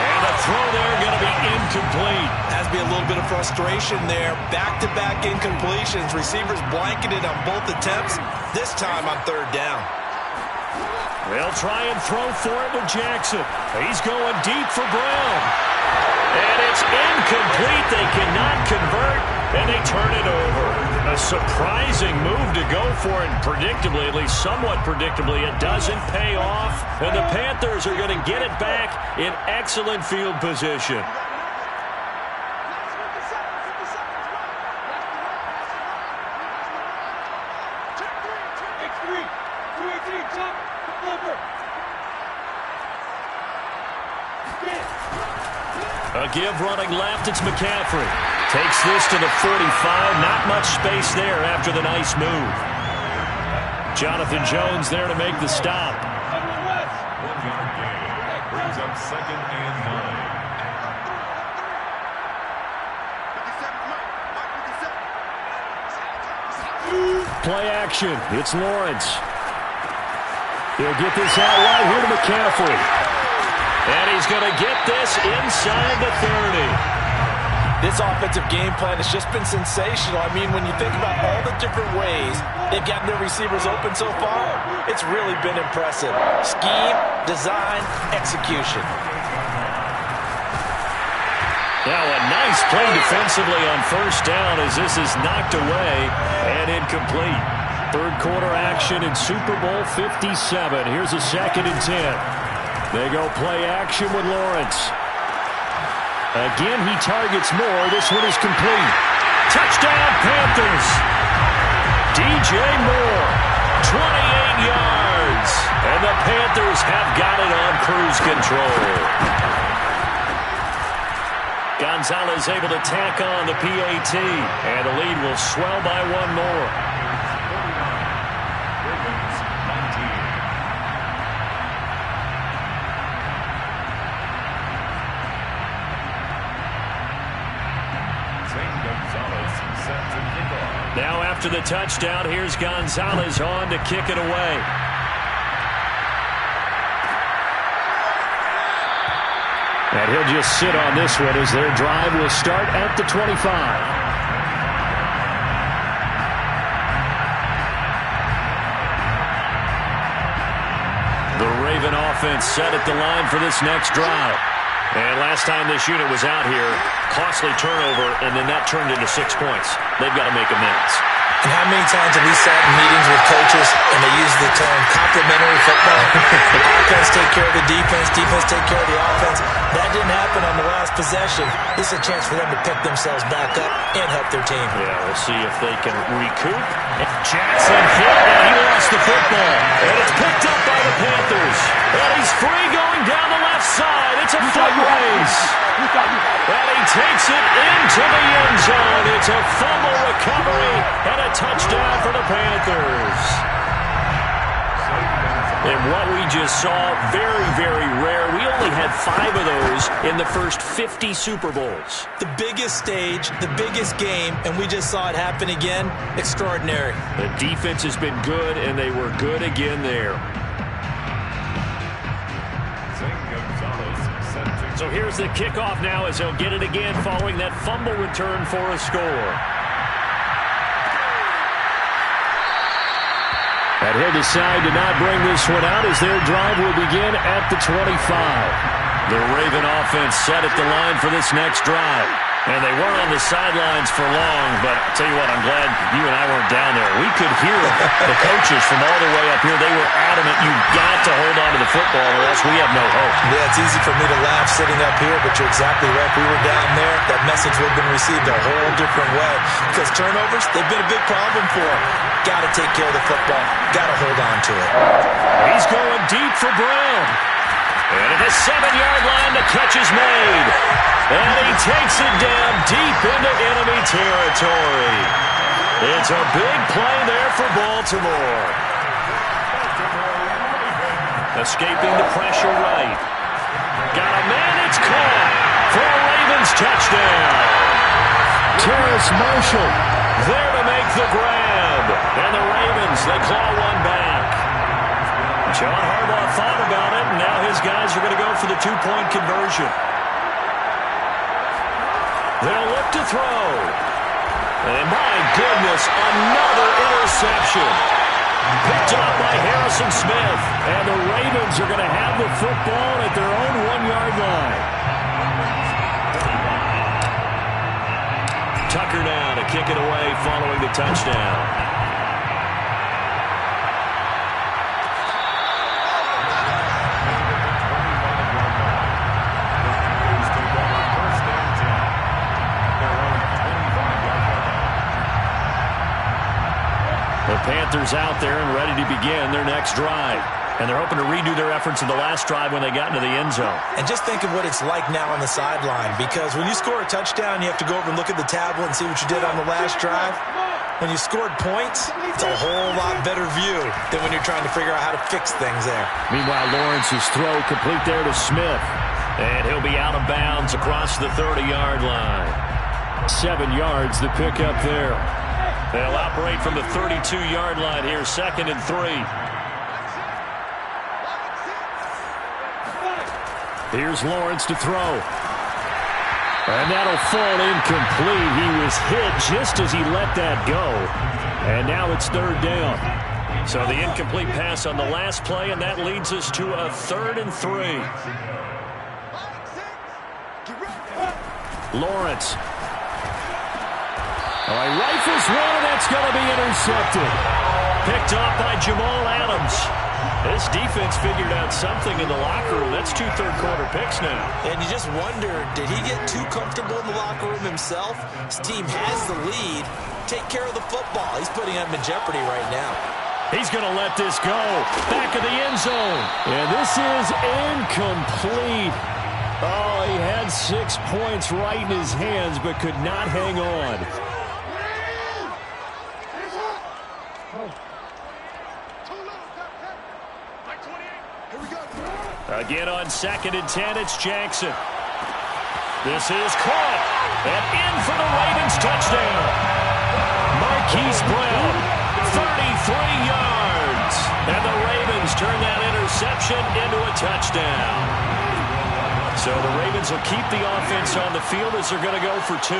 And the throw there going to be incomplete. Has to be a little bit of frustration there. Back-to-back incompletions. Receivers blanketed on both attempts, this time on 3rd down. They'll try and throw for it with Jackson. He's going deep for Brown. And it's incomplete. They cannot convert, and they turn it over. A surprising move to go for it. Predictably, at least somewhat predictably, it doesn't pay off. And the Panthers are going to get it back in excellent field position. A give running left, it's McCaffrey. Takes this to the 45. Not much space there after the nice move. Jonathan Jones there to make the stop. 1 yard gain. Brings up 2nd and 9. Play action. It's Lawrence. He'll get this out right here to McCaffrey. And he's going to get this inside the 30. This offensive game plan has just been sensational. I mean, when you think about all the different ways they've gotten their receivers open so far, it's really been impressive. Scheme, design, execution. Now a nice play defensively on 1st down as this is knocked away and incomplete. 3rd quarter action in Super Bowl 57. Here's a 2nd and 10. They go play action with Lawrence. Again, he targets more. This one is complete. Touchdown, Panthers. DJ Moore, 28 yards. And the Panthers have got it on cruise control. Gonzalez able to tack on the PAT. And the lead will swell by 1 more. Now after the touchdown, here's Gonzalez on to kick it away. And he'll just sit on this one as their drive will start at the 25. The Raven offense set at the line for this next drive. And last time this unit was out here, costly turnover, and then that turned into 6 points. They've got to make amends. And how many times have we sat in meetings with coaches and they use the term complementary football? Offense take care of the defense, defense take care of the offense. That didn't happen on the last possession. This is a chance for them to pick themselves back up and help their team. Yeah, we'll see if they can recoup. Jackson hit, and he lost the football. And it's picked up by the Panthers. And he's free going down the left side. It's a foot race. And he takes it into the end zone. It's a fumble recovery and a touchdown for the Panthers. And what we just saw, very, very rare. We only had 5 of those in the first 50 Super Bowls. The biggest stage, the biggest game, and we just saw it happen again. Extraordinary. The defense has been good, and they were good again there. So here's the kickoff now as they'll get it again following that fumble return for a score. And he'll decide to not bring this one out as their drive will begin at the 25. The Raven offense set at the line for this next drive. And they weren't on the sidelines for long, but I'll tell you what, I'm glad you and I weren't down there. We could hear the coaches from all the way up here. They were adamant, you've got to hold on to the football or else we have no hope. Yeah, it's easy for me to laugh sitting up here, but you're exactly right. If we were down there, that message would have been received a whole different way. Because turnovers, they've been a big problem for them. Got to take care of the football. Got to hold on to it. He's going deep for Brown. And at the 7-yard line, the catch is made. And he takes it down deep into enemy territory. It's a big play there for Baltimore. Escaping the pressure right. Got a man, it's caught for a Ravens touchdown. Terrace Marshall there to make the grab. And the Ravens, they claw one back. John Harbaugh thought about it, and now his guys are going to go for the 2-point conversion. They'll look to throw. And my goodness, another interception. Picked up by Harrison Smith. And the Ravens are going to have the football at their own 1-yard line. Tucker now to kick it away following the touchdown. The Panthers out there and ready to begin their next drive. And they're hoping to redo their efforts in the last drive when they got into the end zone. And just think of what it's like now on the sideline. Because when you score a touchdown, you have to go over and look at the tablet and see what you did on the last drive. When you scored points, it's a whole lot better view than when you're trying to figure out how to fix things there. Meanwhile, Lawrence's throw complete there to Smith. And he'll be out of bounds across the 30-yard line. 7 yards, the pickup there. They'll operate from the 32-yard line here, 2nd and 3. Here's Lawrence to throw. And that'll fall incomplete. He was hit just as he let that go. And now it's 3rd down. So the incomplete pass on the last play, and that leads us to a 3rd and 3. Lawrence. All right, rifles one, and that's going to be intercepted. Picked off by Jamal Adams. This defense figured out something in the locker room. That's 2 third-quarter picks now. And you just wonder, did he get too comfortable in the locker room himself? His team has the lead. Take care of the football. He's putting them in jeopardy right now. He's going to let this go. Back of the end zone. And this is incomplete. Oh, he had 6 points right in his hands, but could not hang on. Again on 2nd and 10, it's Jackson. This is caught. And in for the Ravens touchdown. Marquise Brown, 33 yards. And the Ravens turn that interception into a touchdown. So the Ravens will keep the offense on the field as they're going to go for 2.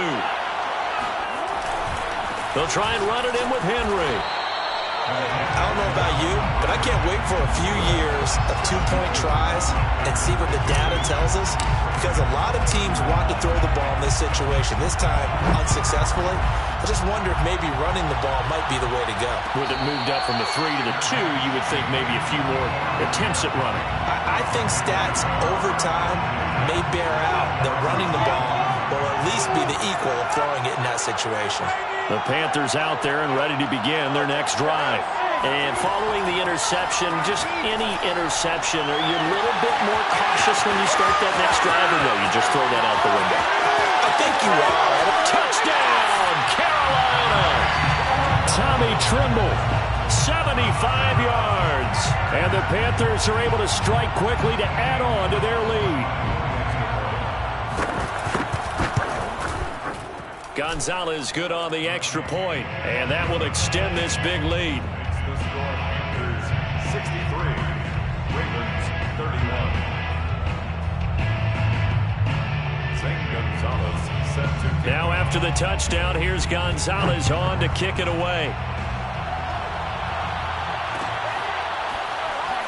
They'll try and run it in with Henry. I don't know about you, but I can't wait for a few years of two-point tries and see what the data tells us, because a lot of teams want to throw the ball in this situation, this time unsuccessfully. I just wonder if maybe running the ball might be the way to go. With it moved up from the 3 to the 2, you would think maybe a few more attempts at running. I think stats over time may bear out that running the ball will at least be the equal of throwing it in that situation. The Panthers out there and ready to begin their next drive. And following the interception, just any interception, are you a little bit more cautious when you start that next drive, or no, you just throw that out the window? I think you are. Touchdown, Carolina! Tommy Tremble, 75 yards. And the Panthers are able to strike quickly to add on to their lead. Gonzalez good on the extra point, and that will extend this big lead. The score, Panthers 63, Ravens 31. St. Gonzalez set to kick. Now after the touchdown, here's Gonzalez on to kick it away.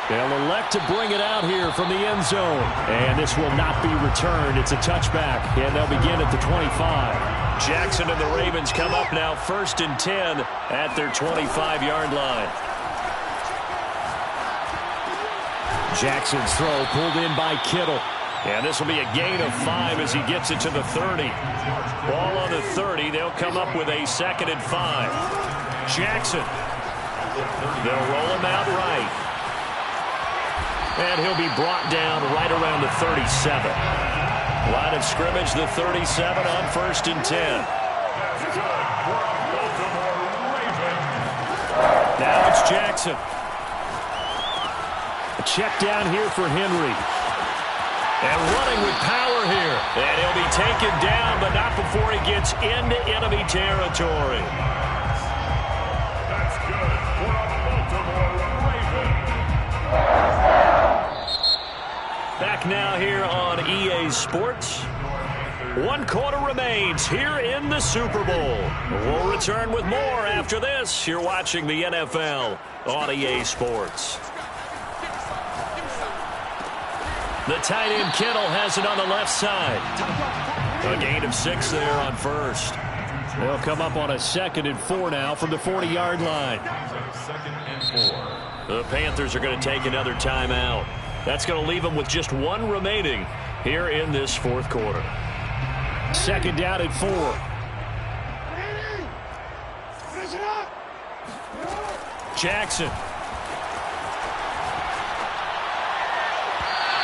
They'll elect to bring it out here from the end zone. And this will not be returned. It's a touchback, and they'll begin at the 25. Jackson and the Ravens come up now 1st and 10 at their 25-yard line. Jackson's throw pulled in by Kittle. And this will be a gain of 5 as he gets it to the 30. Ball on the 30. They'll come up with a 2nd and 5. Jackson. They'll roll him out right. And he'll be brought down right around the 37. Line of scrimmage, the 37 on 1st and 10. Now it's Jackson. A check down here for Henry. And running with power here. And he'll be taken down, but not before he gets into enemy territory. That's good for a Baltimore Raven. Back now here on EA Sports. 1 quarter remains here in the Super Bowl. We'll return with more after this. You're watching the NFL on EA Sports. The tight end Kittle has it on the left side. A gain of 6 there on 1st. They'll come up on a 2nd and 4 now from the 40-yard line. 2nd and 4. The Panthers are going to take another timeout. That's going to leave them with just 1 remaining here in this 4th quarter. 2nd down and 4. Jackson.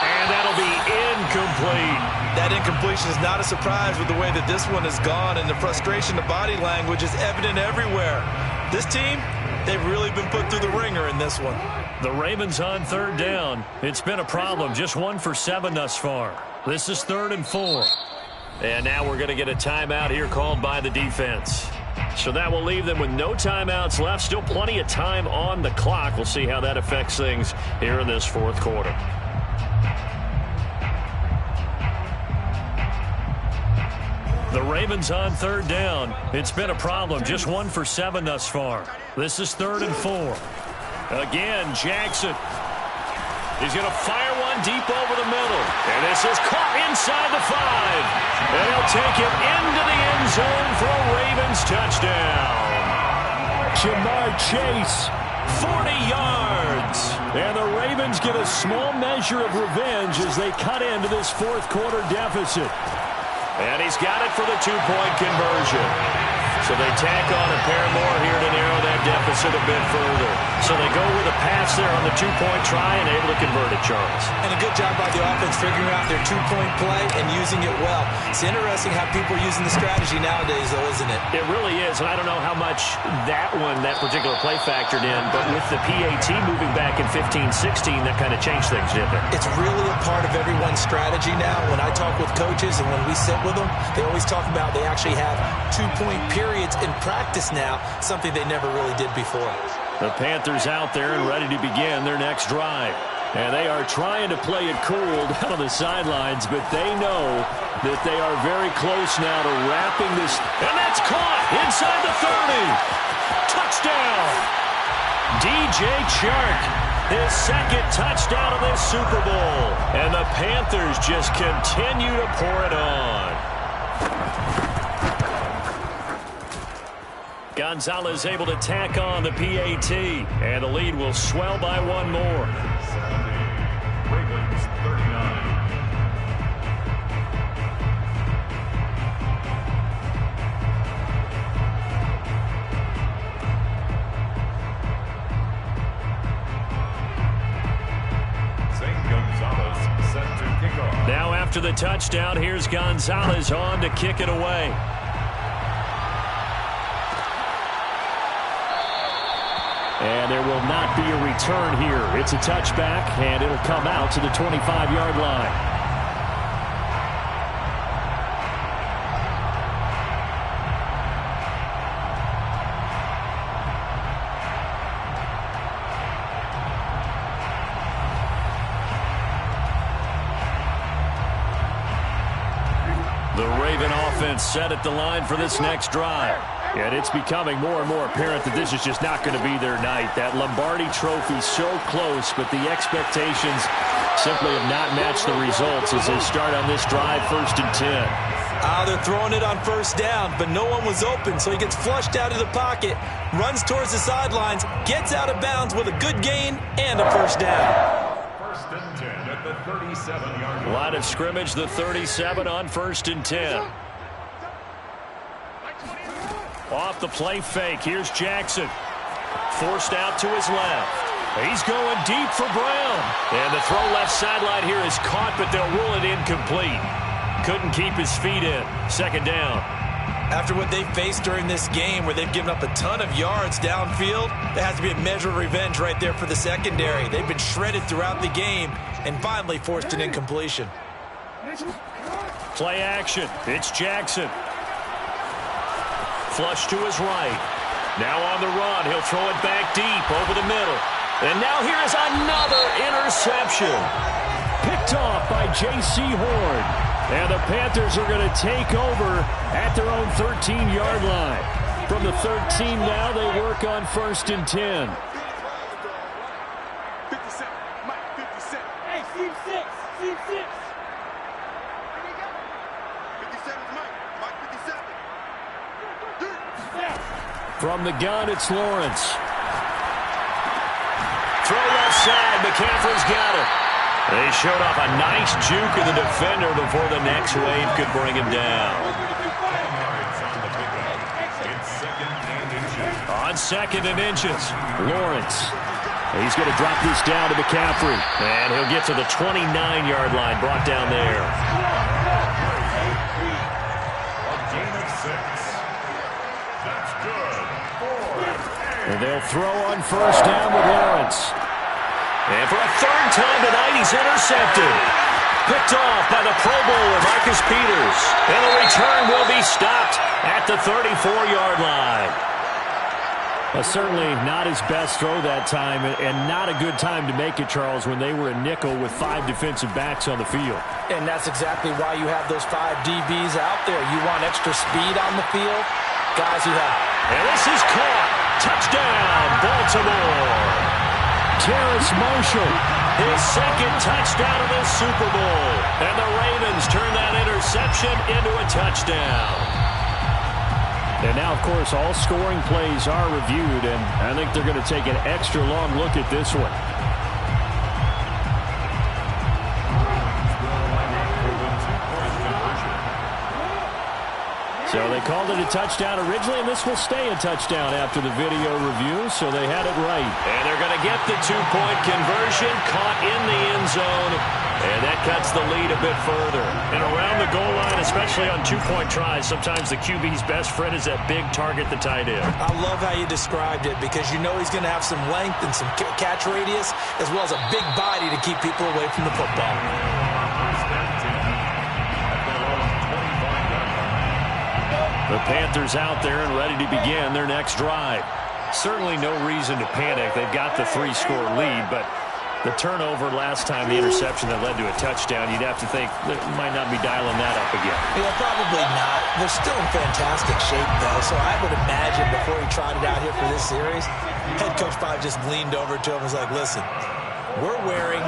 And that'll be incomplete. That incompletion is not a surprise with the way that this one has gone, and the frustration, the body language is evident everywhere. This team, they've really been put through the ringer in this one. The Ravens on 3rd down. It's been a problem. Just 1 for 7 thus far. This is 3rd and 4. And now we're going to get a timeout here called by the defense. So that will leave them with no timeouts left. Still plenty of time on the clock. We'll see how that affects things here in this 4th quarter. The Ravens on 3rd down. It's been a problem. Just 1 for 7 thus far. This is 3rd and 4. Again, Jackson. He's going to fire one deep over the middle. And this is caught inside the 5. And he'll take it into the end zone for a Ravens touchdown. Jamar Chase, 40 yards. And the Ravens get a small measure of revenge as they cut into this 4th quarter deficit. And he's got it for the 2-point conversion. So they tack on a pair more here to narrow that deficit a bit further. So they go with a pass there on the 2-point try and able to convert it, Charles. And a good job by the offense figuring out their 2-point play and using it well. It's interesting how people are using the strategy nowadays, though, isn't it? It really is, and I don't know how much that particular play factored in, but with the PAT moving back in 15-16, that kind of changed things, didn't it? It's really a part of everyone's strategy now. When I talk with coaches and when we sit with them, they always talk about they actually have 2-point periods in practice now, something they never really did before. The Panthers out there and ready to begin their next drive. And they are trying to play it cool down on the sidelines, but they know that they are very close now to wrapping this. And that's caught inside the 30. Touchdown. DJ Chark, his second touchdown of this Super Bowl. And the Panthers just continue to pour it on. Gonzalez able to tack on the PAT, and the lead will swell by one more. Ravens 39. Gonzalez set to kick off. Now after the touchdown, here's Gonzalez on to kick it away. And there will not be a return here. It's a touchback, and it'll come out to the 25-yard line. The Raven offense set at the line for this next drive. And it's becoming more and more apparent that this is just not going to be their night. That Lombardi Trophy so close, but the expectations simply have not matched the results as they start on this drive, 1st and 10. They're throwing it on 1st down, but no one was open, so he gets flushed out of the pocket, runs towards the sidelines, gets out of bounds with a good gain and a 1st down. 1st and 10 at the 37-yard line. Line of scrimmage, the 37 on 1st and 10. Off the play fake, here's Jackson. Forced out to his left. He's going deep for Brown. And the throw left sideline here is caught, but they'll rule it incomplete. Couldn't keep his feet in. 2nd down. After what they faced during this game where they've given up a ton of yards downfield, there has to be a measure of revenge right there for the secondary. They've been shredded throughout the game and finally forced an incompletion. Play action. It's Jackson. Flush to his right. Now on the run. He'll throw it back deep over the middle. And now here's another interception. Picked off by J.C. Horn. And the Panthers are going to take over at their own 13-yard line. From the 13 now, they work on 1st and 10. 57, Mike, 57. Hey, Steve 6, Steve 6. 57's Mike, 57. From the gun, it's Lawrence. Throw left side. McCaffrey's got it. They showed off a nice juke of the defender before the next wave could bring him down. On 2nd and inches, Lawrence. He's going to drop this down to McCaffrey. And he'll get to the 29-yard line, brought down there. A gain of 6. That's good. 4. And they'll throw on 1st down with Lawrence. And for a 3rd time tonight, he's intercepted. Picked off by the Pro Bowler, Marcus Peters. And the return will be stopped at the 34-yard line. Certainly not his best throw that time, and not a good time to make it, Charles, when they were a nickel with 5 defensive backs on the field. And that's exactly why you have those 5 DBs out there. You want extra speed on the field. Guys who have... And this is caught. Touchdown, Baltimore. Terrace Marshall, his 2nd touchdown of this Super Bowl. And the Ravens turn that interception into a touchdown. And now, of course, all scoring plays are reviewed, and I think they're going to take an extra long look at this one. So they called it a touchdown originally, and this will stay a touchdown after the video review, so they had it right. And they're going to get the 2-point conversion, caught in the end zone, and that cuts the lead a bit further. And around the goal line, especially on 2-point tries, sometimes the QB's best friend is that big target, the tight end. I love how you described it because you know he's going to have some length and some catch radius as well as a big body to keep people away from the football. The Panthers out there and ready to begin their next drive. Certainly no reason to panic. They've got the 3-score lead, but the turnover last time, the interception that led to a touchdown, you'd have to think they might not be dialing that up again. Yeah, probably not. They're still in fantastic shape, though, so I would imagine before he trotted out here for this series, head coach probably just leaned over to him and was like, listen, we're wearing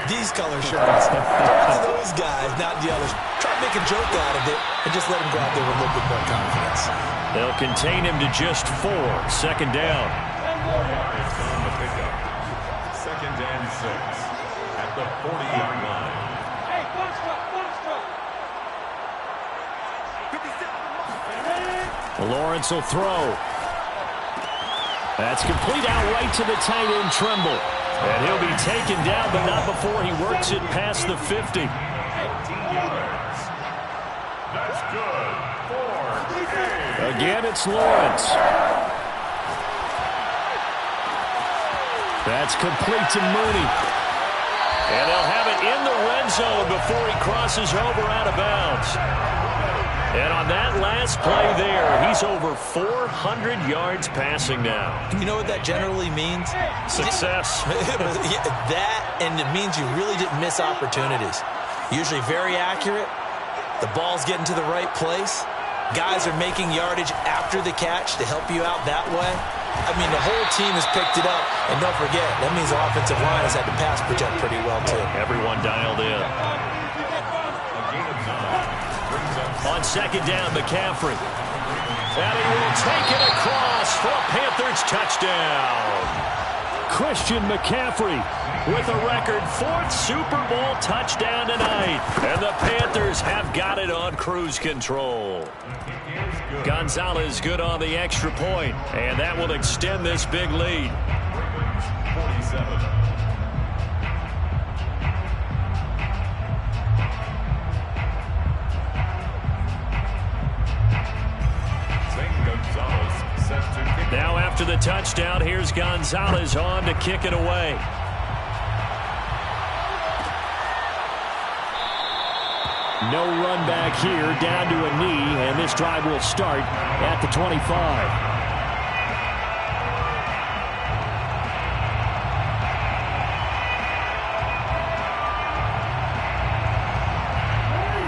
these color shirts. Throw it to those guys, not the others. Try to make a joke out of it and just let him go out there with a little bit more confidence. They'll contain him to just 4. Second down. It's on the pickup. 2nd and 6 at the 40-yard line. Hey, box truck. Lawrence will throw. That's complete out right to the tight end, Tremble. And he'll be taken down, but not before he works it past the 50. 18 yards. That's good. 4. Again, it's Lawrence. That's complete to Mooney. And they'll have it in the red zone before he crosses over out of bounds. And on that last play there, he's over 400 yards passing now. You know what that generally means? Success. That, and it means you really didn't miss opportunities. Usually very accurate. The ball's getting to the right place. Guys are making yardage after the catch to help you out that way. I mean, the whole team has picked it up. And don't forget, that means the offensive line has had to pass protect pretty well, too. Everyone dialed in. On second down, McCaffrey. And he will take it across for a Panthers touchdown. Christian McCaffrey with a record 4th Super Bowl touchdown tonight. And the Panthers have got it on cruise control. Gonzalez good on the extra point, and that will extend this big lead. 47. Now after the touchdown, here's Gonzalez on to kick it away. No run back here, down to a knee, and this drive will start at the 25.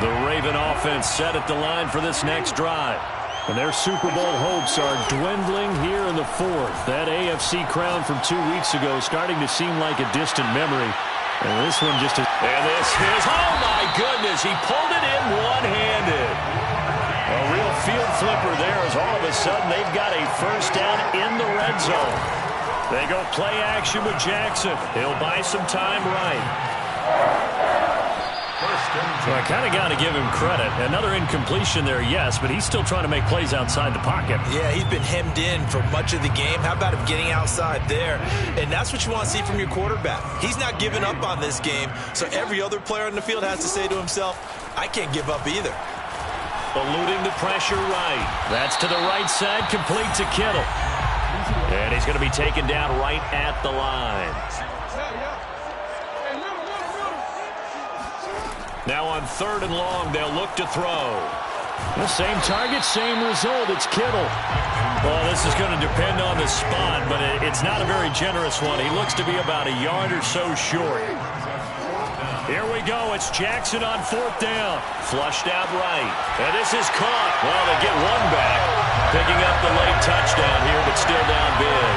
The Raven offense set at the line for this next drive. And their Super Bowl hopes are dwindling here in the 4th. That AFC crown from 2 weeks ago is starting to seem like a distant memory. And this one just is. And this is, oh my goodness, he pulled it in one-handed. A real field flipper there as all of a sudden they've got a first down in the red zone. They go play action with Jackson. He'll buy some time right. So I kind of got to give him credit. Another incompletion there, yes, but he's still trying to make plays outside the pocket. Yeah, he's been hemmed in for much of the game. How about him getting outside there? And that's what you want to see from your quarterback. He's not giving up on this game, so every other player on the field has to say to himself, I can't give up either. Eluding the pressure right. That's to the right side, complete to Kittle. And he's going to be taken down right at the line. Now on 3rd and long, they'll look to throw. The same target, same result. It's Kittle. Well, this is going to depend on the spot, but it's not a very generous one. He looks to be about a yard or so short. Here we go. It's Jackson on 4th down. Flushed out right. And this is caught. Well, they get one back. Picking up the late touchdown here, but still down big.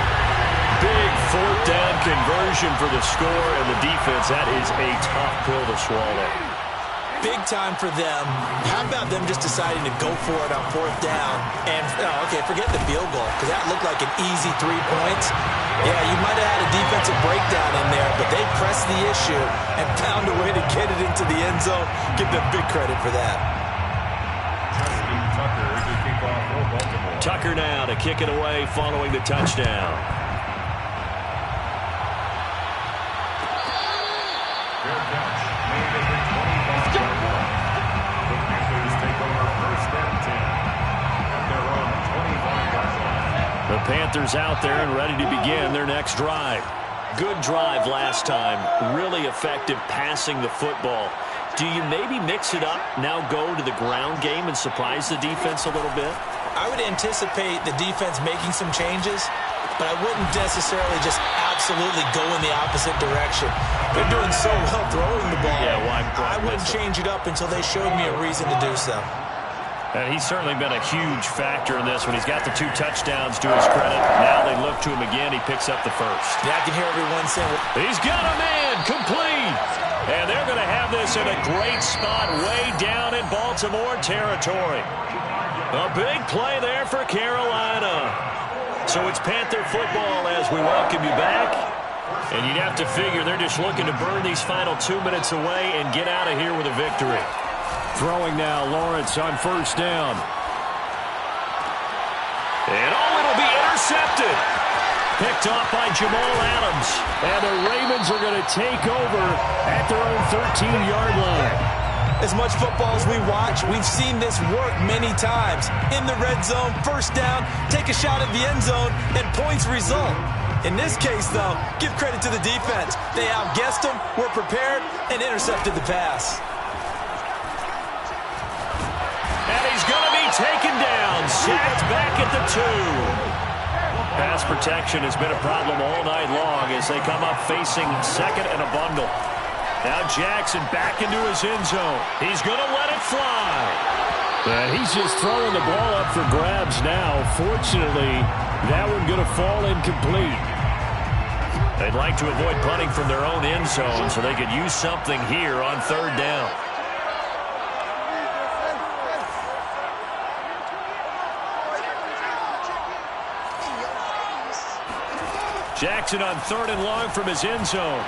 Big 4th down conversion for the score, and the defense, that is a tough pill to swallow. Big time for them. How about them just deciding to go for it on 4th down? And, okay, forget the field goal, because that looked like an easy 3 points. Yeah, you might have had a defensive breakdown in there, but they pressed the issue and found a way to get it into the end zone. Give them big credit for that. Tucker now to kick it away following the touchdown. The Panthers out there and ready to begin their next drive. Good drive last time. Really effective passing the football. Do you maybe mix it up, now go to the ground game and surprise the defense a little bit? I would anticipate the defense making some changes, but I wouldn't necessarily just absolutely go in the opposite direction. They're doing so well throwing the ball. Yeah, I wouldn't change it up until they showed me a reason to do so. And he's certainly been a huge factor in this when he's got the 2 touchdowns to his credit. Now they look to him again. He picks up the first. Yeah, I can hear everyone saying, he's got a man complete. And they're going to have this in a great spot way down in Baltimore territory. A big play there for Carolina. So it's Panther football as we welcome you back. And you'd have to figure they're just looking to burn these final 2 minutes away and get out of here with a victory. Throwing now, Lawrence on first down. And it'll be intercepted. Picked off by Jamal Adams. And the Ravens are going to take over at their own 13-yard line. as much football as we watch, we've seen this work many times. In the red zone, first down, take a shot at the end zone, and points result. In this case, though, give credit to the defense. They outguessed them, were prepared, and intercepted the pass. And he's going to be taken down, sacked back at the 2. Pass protection has been a problem all night long as they come up facing second and a bundle. Now Jackson back into his end zone. He's going to let it fly. And he's just throwing the ball up for grabs now. Fortunately, that one going to fall incomplete. They'd like to avoid punting from their own end zone so they could use something here on third down. Jackson on third and long from his end zone.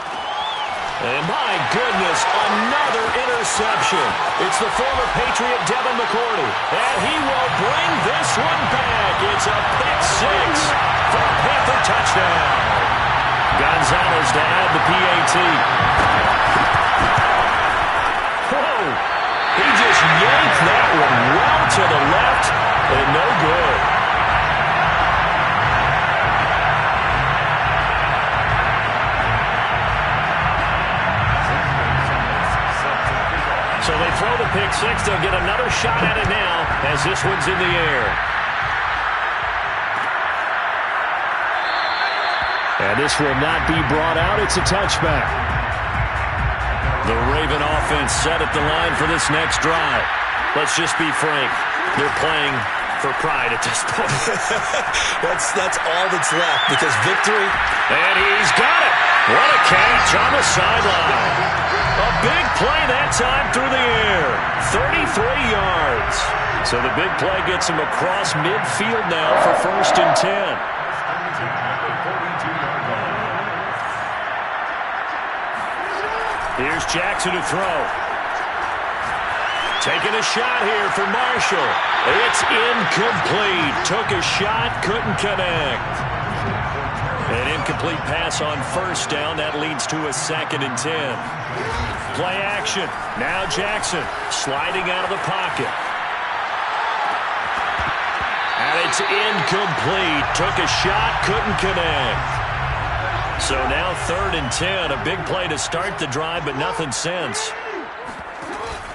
And my goodness, another interception. It's the former Patriot Devin McCourty. And he will bring this one back. It's a pick six for a Panther touchdown. Gonzalez to add the PAT. Whoa! He just yanked that one well to the left and no good. So they throw the pick six. They'll get another shot at it now as this one's in the air. And this will not be brought out. It's a touchback. The Raven offense set at the line for this next drive. Let's just be frank. They're playing for pride at this point. That's all that's left because victory. And he's got it. What a catch on the sideline. A big play that time through the air. 33 yards. So the big play gets him across midfield now for first and 10. Here's Jackson to throw. Taking a shot here for Marshall. It's incomplete. Took a shot, couldn't connect. An incomplete pass on first down. That leads to a second and 10. Play action. Now Jackson sliding out of the pocket. And it's incomplete. Took a shot, couldn't connect. So now third and 10. A big play to start the drive, but nothing since.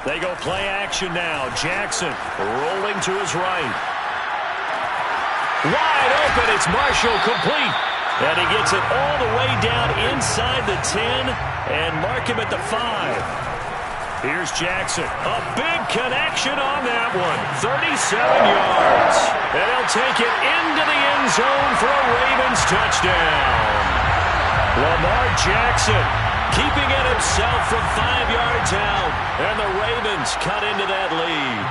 They go play action now. Jackson rolling to his right. Wide open. It's Marshall complete. And he gets it all the way down inside the 10 and mark him at the 5. Here's Jackson. A big connection on that one. 37 yards. And he'll take it into the end zone for a Ravens touchdown. Lamar Jackson keeping it himself from 5 yards out. And the Ravens cut into that lead.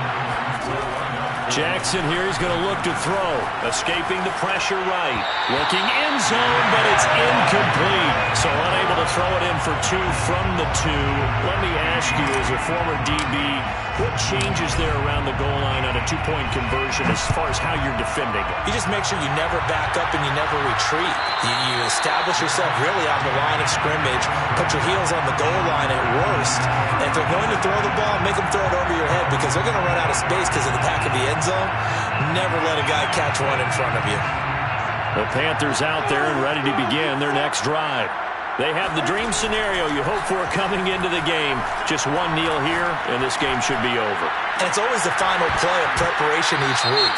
Jackson here is going to look to throw. Escaping the pressure right. Looking end zone, but it's incomplete. So unable to throw it in for 2 from the 2. Let me ask you, as a former DB, what changes there around the goal line on a 2-point conversion as far as how you're defending it? You just make sure you never back up and you never retreat. You establish yourself really on the line of scrimmage. Put your heels on the goal line at worst. And if they're going to throw the ball, make them throw it over your head because they're going to run out of space because of the back of the end zone. Never let a guy catch one in front of you. The Panthers out there and ready to begin their next drive. They have the dream scenario you hope for coming into the game. Just one kneel here, and this game should be over. And it's always the final play of preparation each week.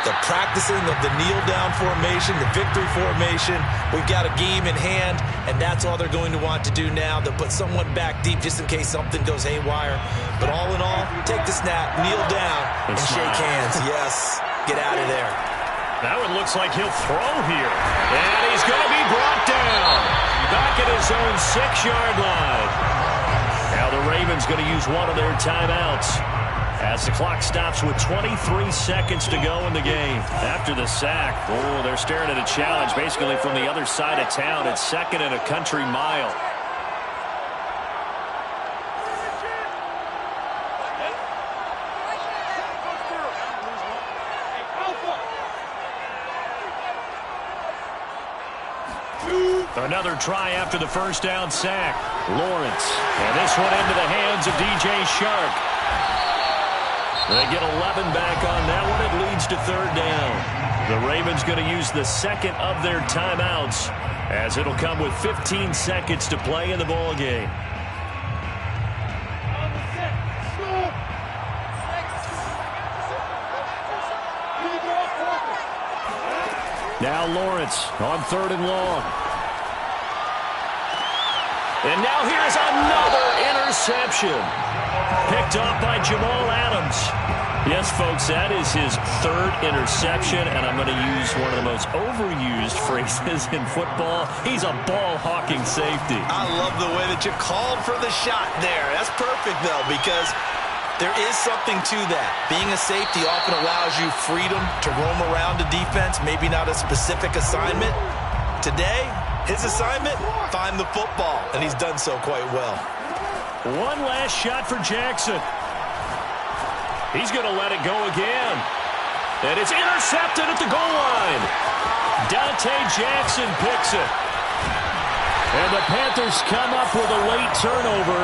the practicing of the kneel-down formation, the victory formation. We've got a game in hand, and that's all they're going to want to do now. They'll put someone back deep just in case something goes haywire. But all in all, take the snap, kneel down, and shake hands. Yes, get out of there. That one looks like he'll throw here. And he's going to be brought down. Back at his own 6-yard line. Now the Ravens going to use one of their timeouts as the clock stops with 23 seconds to go in the game. After the sack, they're staring at a challenge basically from the other side of town. It's 2nd and a country mile. Another try after the first down sack. Lawrence. And this one into the hands of DJ Shark. They get 11 back on that one. It leads to 3rd down. The Ravens going to use the second of their timeouts as it'll come with 15 seconds to play in the ball game. Now Lawrence on 3rd and long. And now here's another interception. Picked off by Jamal Adams. Yes, folks, that is his 3rd interception, and I'm going to use one of the most overused phrases in football. He's a ball-hawking safety. I love the way that you called for the shot there. That's perfect, though, because there is something to that. Being a safety often allows you freedom to roam around the defense, maybe not a specific assignment. Today, his assignment, find the football, and he's done so quite well. One last shot for Jackson. He's going to let it go again. And it's intercepted at the goal line. Dante Jackson picks it. And the Panthers come up with a late turnover.